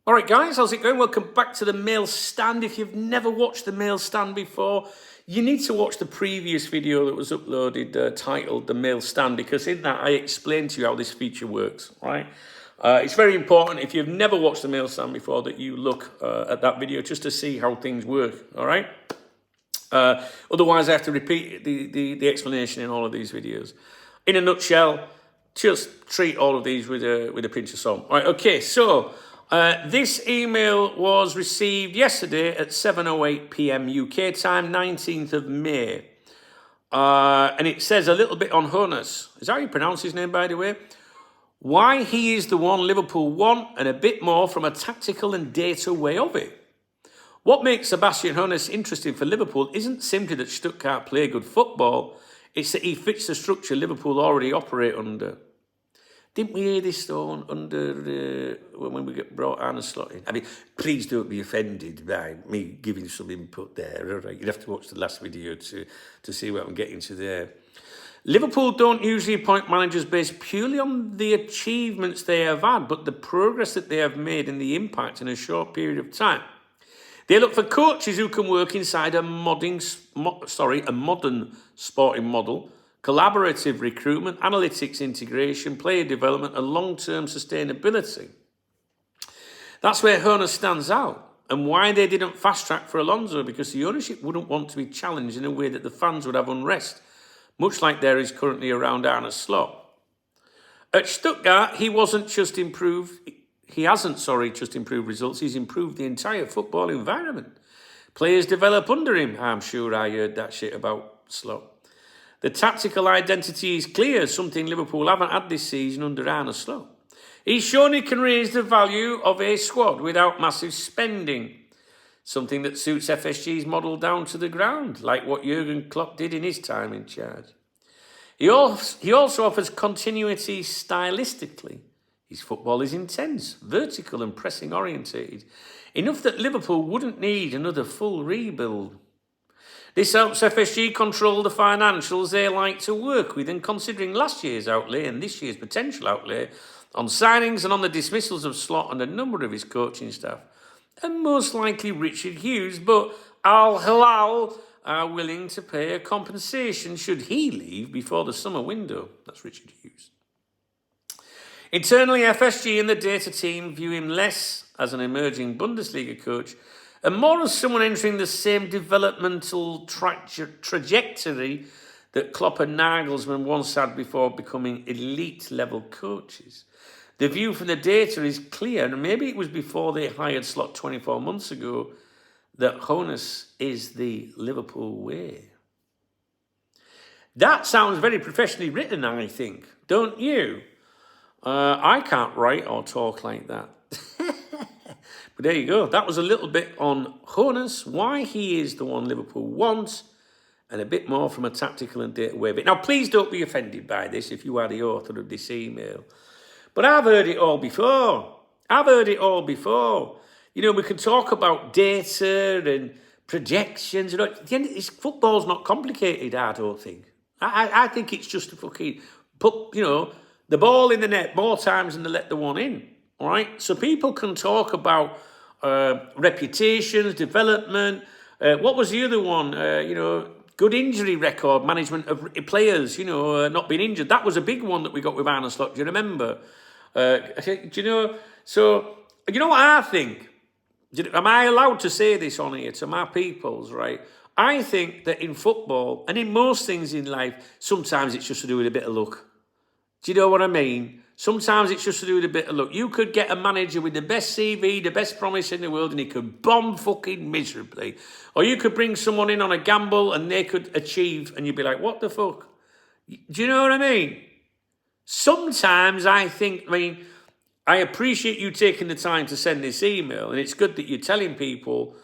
All right, guys, how's it going? Welcome back to the Mail Stand. If you've never watched the Mail Stand before, you need to watch the previous video that was uploaded titled The Mail Stand, because in that I explained to you how this feature works, right? It's very important, if you've never watched the Mail Stand before, that you look at that video just to see how things work, all right? Otherwise, I have to repeat the explanation in all of these videos. In a nutshell, just treat all of these with a pinch of salt. All right, okay, so this email was received yesterday at 7:08 p.m. UK time, 19th of May. And it says a little bit on Hoeness. Is that how you pronounce his name, by the way? Why he is the one Liverpool want, and a bit more from a tactical and data way of it. What makes Sebastian Hoeness interesting for Liverpool isn't simply that Stuttgart play good football, it's that he fits the structure Liverpool already operate under. Didn't we hear this though under when we get brought Arne Slot in? I mean, please don't be offended by me giving some input there. All right? You'd have to watch the last video to see what I'm getting to there. Liverpool don't usually appoint managers based purely on the achievements they have had, but the progress that they have made and the impact in a short period of time. They look for coaches who can work inside a modern sporting model, collaborative recruitment, analytics integration, player development, and long-term sustainability. That's where Hoeness stands out, and why they didn't fast-track for Alonso, because the ownership wouldn't want to be challenged in a way that the fans would have unrest, much like there is currently around Arne Slot. At Stuttgart, he hasn't just improved results, he's improved the entire football environment. Players develop under him. I'm sure I heard that shit about Slot. The tactical identity is clear, something Liverpool haven't had this season under Arne Slot. He's shown he can raise the value of a squad without massive spending, something that suits FSG's model down to the ground, like what Jurgen Klopp did in his time in charge. He also offers continuity stylistically. His football is intense, vertical and pressing orientated, enough that Liverpool wouldn't need another full rebuild. This helps FSG control the financials they like to work with, and considering last year's outlay and this year's potential outlay on signings and on the dismissals of Slot and a number of his coaching staff, and most likely Richard Hughes, but Al Hilal are willing to pay a compensation should he leave before the summer window. That's Richard Hughes. Internally, FSG and the data team view him less as an emerging Bundesliga coach and more as someone entering the same developmental trajectory that Klopp and Nagelsmann once had before becoming elite-level coaches. The view from the data is clear, and maybe it was before they hired Slot 24 months ago, that Hoeness is the Liverpool way. That sounds very professionally written, I think, don't you? I can't write or talk like that. But there you go. That was a little bit on Hoeness, why he is the one Liverpool wants, and a bit more from a tactical and data way of it. Now, please don't be offended by this if you are the author of this email. But I've heard it all before. You know, we can talk about data and projections. You know, at the end, football's not complicated, I don't think. I think it's just a fucking put, you know, the ball in the net more times than they let the one in, all right? So people can talk about reputations, development. What was the other one? You know, good injury record, management of players, you know, not being injured. That was a big one that we got with Arne Slot. Do you remember? Do you know? So, you know what I think? Am I allowed to say this on here to my peoples, right? I think that in football and in most things in life, sometimes it's just to do with a bit of luck. Do you know what I mean? Sometimes it's just to do with a bit of luck. You could get a manager with the best CV, the best promise in the world, and he could bomb fucking miserably. Or you could bring someone in on a gamble and they could achieve, and you'd be like, what the fuck? Do you know what I mean? Sometimes I think, I appreciate you taking the time to send this email, and it's good that you're telling people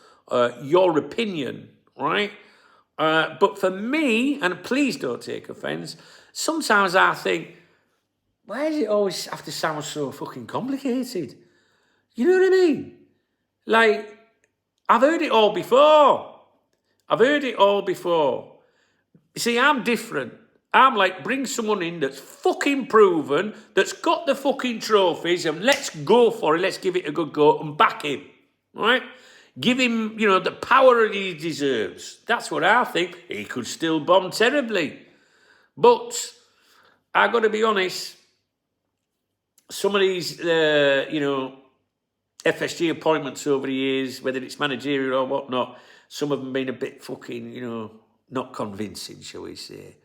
your opinion, right? But for me, and please don't take offence, sometimes I think, why does it always have to sound so fucking complicated? You know what I mean? Like, I've heard it all before. You see, I'm different. I'm like, bring someone in that's fucking proven, that's got the fucking trophies, and let's go for it. Let's give it a good go and back him, all right? Give him, the power that he deserves. That's what I think. He could still bomb terribly. But I got to be honest, some of these, FSG appointments over the years, whether it's managerial or whatnot, some of them been a bit fucking, not convincing, shall we say.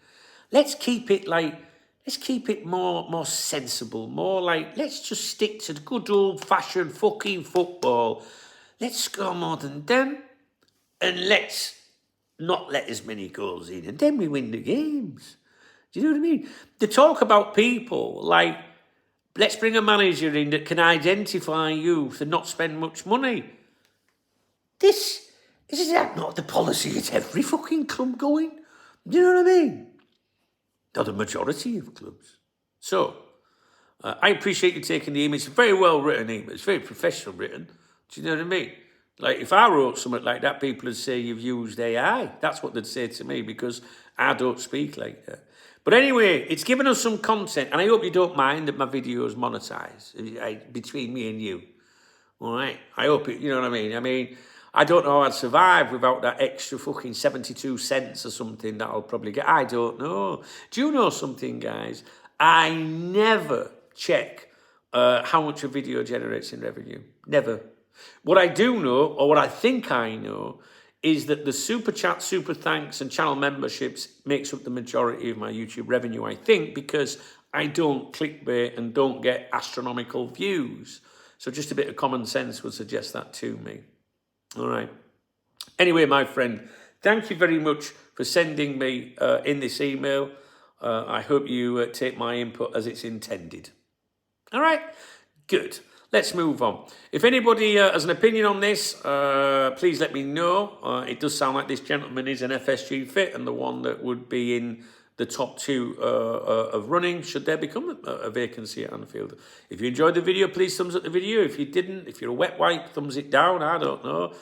Let's keep it more sensible, more like, let's just stick to the good old-fashioned fucking football. Let's score more than them, and let's not let as many goals in, and then we win the games. Do you know what I mean? The talk about people like, let's bring a manager in that can identify youth and not spend much money. Is that not the policy at every fucking club going? Do you know what I mean? Not the majority of clubs. So, I appreciate you taking the email. It's a very well written email. It's very professional written. Do you know what I mean? Like, if I wrote something like that, people would say you've used AI. That's what they'd say to me, because I don't speak like that. But anyway, it's given us some content, and I hope you don't mind that my video is monetized between me and you. All right? I hope it, you know what I mean? I mean, I don't know how I'd survive without that extra fucking 72 cents or something that I'll probably get. I don't know. Do you know something, guys? I never check how much a video generates in revenue. Never. What I do know, or what I think I know, is that the super chat, super thanks, and channel memberships makes up the majority of my YouTube revenue, I think, because I don't clickbait and don't get astronomical views. So just a bit of common sense would suggest that to me. All right. Anyway, my friend, thank you very much for sending me in this email. I hope you take my input as it's intended. All right. Good. Let's move on. If anybody has an opinion on this, please let me know. It does sound like this gentleman is an FSG fit and the one that would be in the top two of running, should there become a vacancy at Anfield. If you enjoyed the video, please thumbs up the video. If you didn't, if you're a wet wipe, thumbs it down. I don't know.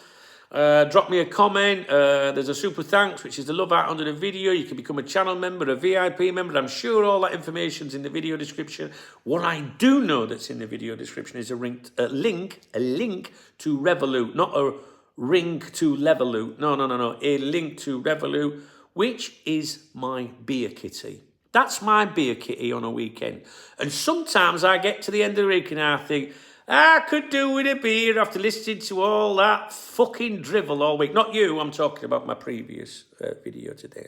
Drop me a comment. There's a super thanks, which is the love out under the video. You can become a channel member, a VIP member. I'm sure all that information's in the video description. What I do know that's in the video description is a link to Revolut, not a ring to Leveloot. No. A link to Revolut, which is my beer kitty. That's my beer kitty on a weekend. And sometimes I get to the end of the week and I think, I could do with a beer after listening to all that fucking drivel all week. Not you, I'm talking about my previous video today.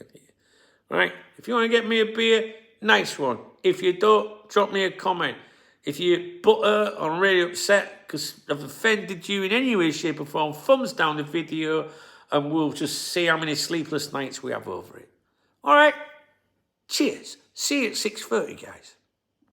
All right, if you want to get me a beer, nice one. If you don't, drop me a comment. If you're butter or really upset because I've offended you in any way, shape or form, thumbs down the video and we'll just see how many sleepless nights we have over it. All right, cheers. See you at 6:30, guys.